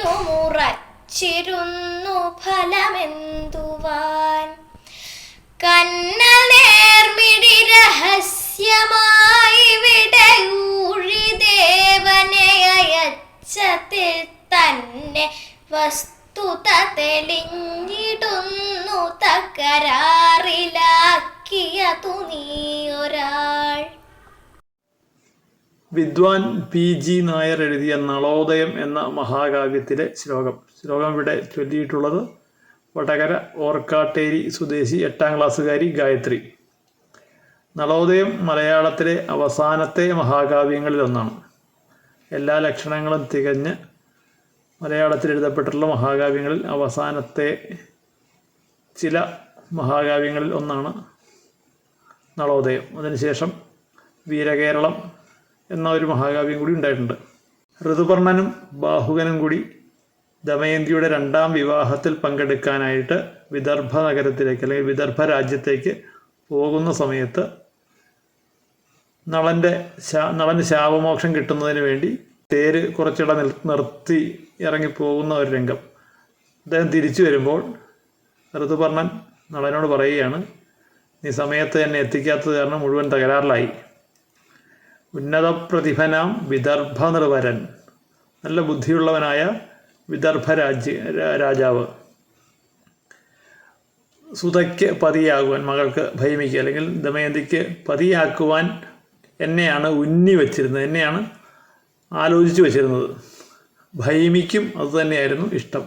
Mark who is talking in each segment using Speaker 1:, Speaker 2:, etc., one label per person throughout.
Speaker 1: ഭൈമിയുമുറച്ചിരുന്നു ഫലമെന്തുവാൻ. കന്നൽ നേർമിഴി രഹസ്യമായി വിടയൂഴി ദേവനെ അയച്ചതിൽ തന്നെ വസ്തുത തെളിഞ്ഞിടുന്നു തകരാറിലാക്കിയതു നീയൊരാൾ.
Speaker 2: വിദ്വാൻ P.G. നായർ എഴുതിയ നളോദയം എന്ന മഹാകാവ്യത്തിലെ ശ്ലോകം ഇവിടെ ചൊല്ലിയിട്ടുള്ളത് വടകര ഓർക്കാട്ടേരി സ്വദേശി 8ാം ക്ലാസ്സുകാരി ഗായത്രി. നളോദയം മലയാളത്തിലെ അവസാനത്തെ മഹാകാവ്യങ്ങളിലൊന്നാണ്. എല്ലാ ലക്ഷണങ്ങളും തികഞ്ഞ് മലയാളത്തിൽ എഴുതപ്പെട്ടിട്ടുള്ള മഹാകാവ്യങ്ങളിൽ അവസാനത്തെ ചില മഹാകാവ്യങ്ങളിൽ ഒന്നാണ് നളോദയം. അതിനുശേഷം വീരകേരളം എന്ന ഒരു മഹാകാവ്യം കൂടി ഉണ്ടായിട്ടുണ്ട്. ഋതുപർണനും ബാഹുകനും കൂടി ദമയന്തിയുടെ 2ാം വിവാഹത്തിൽ പങ്കെടുക്കാനായിട്ട് വിദർഭ നഗരത്തിലേക്ക് അല്ലെങ്കിൽ വിദർഭ രാജ്യത്തേക്ക് പോകുന്ന സമയത്ത് നളന് ശാപമോക്ഷം കിട്ടുന്നതിന് വേണ്ടി തേര് കുറച്ചിട നിർത്തി ഇറങ്ങിപ്പോകുന്ന ഒരു രംഗം. അദ്ദേഹം തിരിച്ചു വരുമ്പോൾ ഋതുപർണൻ നളനോട് പറയുകയാണ്, നീ സമയത്ത് എന്നെ എത്തിക്കാത്തത് കാരണം മുഴുവൻ തകരാറിലായി. ഉന്നത പ്രതിഭനാം വിദർഭ നിർവരൻ, നല്ല ബുദ്ധിയുള്ളവനായ വിദർഭ രാജാവ് സുതയ്ക്ക് പതിയാകുവാൻ, മകൾക്ക് ഭൈമിക്ക് അല്ലെങ്കിൽ ദമയന്തിക്ക് പതിയാക്കുവാൻ എന്നെയാണ് ഉന്നി വച്ചിരുന്നത്, എന്നെയാണ് ആലോചിച്ച് വച്ചിരുന്നത്. ഭൈമിക്കും അതുതന്നെയായിരുന്നു ഇഷ്ടം,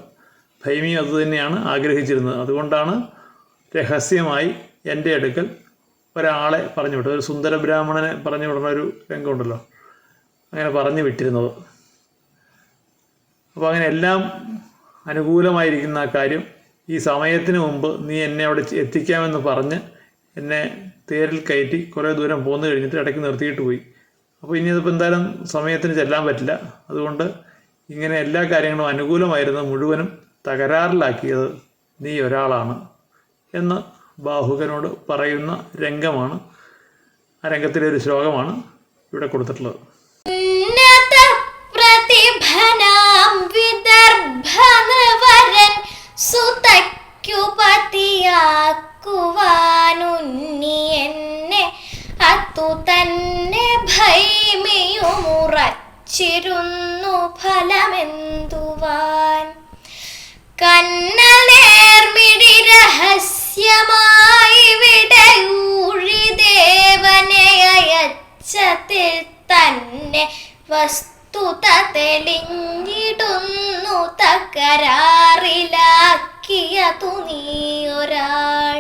Speaker 2: ഭൈമിയും അതുതന്നെയാണ് ആഗ്രഹിച്ചിരുന്നത്. അതുകൊണ്ടാണ് രഹസ്യമായി എൻ്റെ അടുക്കൽ ഒരാളെ പറഞ്ഞു വിട്ടത്, ഒരു സുന്ദര ബ്രാഹ്മണനെ പറഞ്ഞു വിടുന്ന ഒരു രംഗമുണ്ടല്ലോ, അങ്ങനെ പറഞ്ഞു വിട്ടിരുന്നത്. അപ്പോൾ അങ്ങനെ എല്ലാം അനുകൂലമായിരിക്കുന്ന ആ കാര്യം ഈ സമയത്തിന് മുമ്പ് നീ എന്നെ അവിടെ എത്തിക്കാമെന്ന് പറഞ്ഞ് എന്നെ തേരിൽ കയറ്റി കുറേ ദൂരം പോന്നു കഴിഞ്ഞിട്ട് ഇടയ്ക്ക് നിർത്തിയിട്ട് പോയി. അപ്പോൾ ഇനി അതിപ്പോൾ എന്തായാലും സമയത്തിന് ചെല്ലാൻ പറ്റില്ല, അതുകൊണ്ട് ഇങ്ങനെ എല്ലാ കാര്യങ്ങളും അനുകൂലമായിരുന്നത് മുഴുവനും തകരാറിലാക്കിയത് നീ ഒരാളാണ് എന്ന് ബാഹുകനോട് പറയുന്ന രംഗമാണ്, ആ രംഗത്തിലെ ഒരു ശ്ലോകമാണ് ഇവിടെ കൊടുത്തിട്ടുള്ളത്.
Speaker 1: ചിരുന്നു ഫലമെന്തുവാൻ. കന്നൽ നേർമിഴി രഹസ്യമായി വിടയൂഴി ദേവനെ അയച്ചതിൽ തന്നെ വസ്തുത തെളിഞ്ഞിടുന്നു തകരാറിലാക്കിയതു നീയൊരാൾ.